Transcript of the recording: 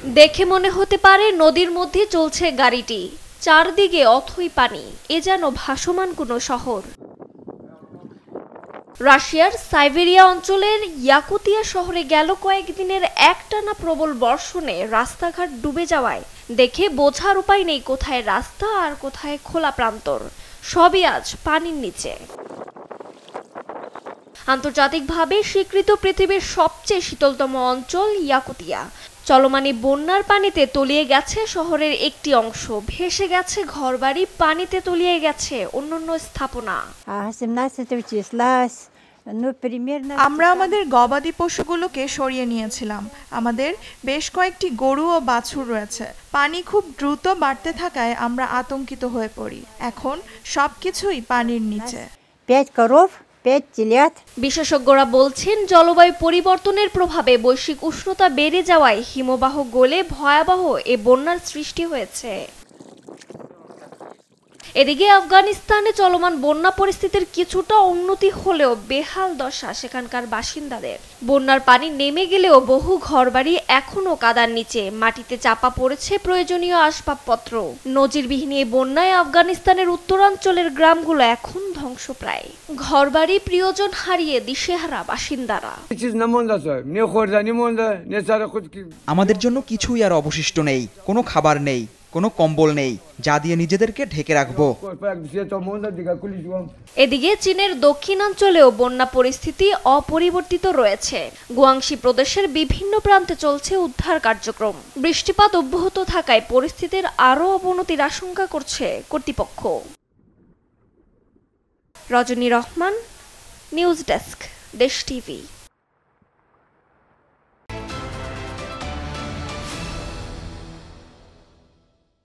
দেখে মনে হতে পারে নদীর মধ্যে চলছে গাড়িটি, চারদিকে অথই পানি, এ যেন ভাসমান কোনো শহর। রাশিয়ার সাইবেরিয়া অঞ্চলের ইয়াকুতিয়া শহরে গেল কয়েকদিনের একটানা প্রবল বর্ষণে রাস্তাঘাট ডুবে যাওয়ায় দেখে বোঝার উপায় নেই কোথায় রাস্তা আর কোথায় খোলা প্রান্তর, সবই আজ পানির নিচে। আন্তর্জাতিকভাবে স্বীকৃত পৃথিবীর সবচেয়ে শীতলতম অঞ্চল ইয়াকুতিয়া। চলমানি বন্যার পানিতে তলিয়ে গেছে শহরের একটি অংশ, ভেসে গেছে ঘরবাড়ি, পানিতে তলিয়ে গেছে অন্যান্য স্থাপনা। আমরা আমাদের গবাদি পশুগুলোকে সরিয়ে নিয়েছিলাম। আমাদের বেশ কয়েকটি গরু ও বাছুর রয়েছে। পানি খুব দ্রুত বাড়তে থাকায় আমরা আতঙ্কিত হয়ে পড়ি। এখন সবকিছুই পানির নিচে। বিশেষজ্ঞরা বলছেন, জলবায়ু পরিবর্তনের প্রভাবে বৈশ্বিক উষ্ণতা বেড়ে যাওয়ায় হিমবাহ গলে ভয়াবহ এ বন্যার সৃষ্টি হয়েছে। এদিকে আফগানিস্তানে চলমান বন্যা পরিস্থিতির কিছুটা উন্নতি হলেও বেহাল দশা সেখানকার বাসিন্দাদের। বন্যার পানি নেমে গেলেও বহু ঘরবাড়ি এখনো কাদার নিচে, মাটিতে চাপা পড়েছে প্রয়োজনীয় আসবাবপত্র। নজিরবিহীন এই বন্যায় আফগানিস্তানের উত্তরাঞ্চলের গ্রামগুলো এখন ধ্বংসপ্রায়। ঘরবাড়ি প্রিয়জন হারিয়ে দিশেহারা বাসিন্দারা। আমাদের জন্য কিছুই আর অবশিষ্ট নেই, কোনো খাবার নেই, কোনো কম্বল নেই যা দিয়ে নিজেদেরকে ঢেকে রাখবো। এদিকে চীনের দক্ষিণাঞ্চলেও বন্যা পরিস্থিতি অপরিবর্তিত রয়েছে। গুয়াংশি প্রদেশের বিভিন্ন প্রান্তে চলছে উদ্ধার কার্যক্রম। বৃষ্টিপাত অব্যাহত থাকায় পরিস্থিতির আরও অবনতির আশঙ্কা করছে কর্তৃপক্ষ। রজনী রহমান, নিউজ ডেস্ক, দেশ টিভি।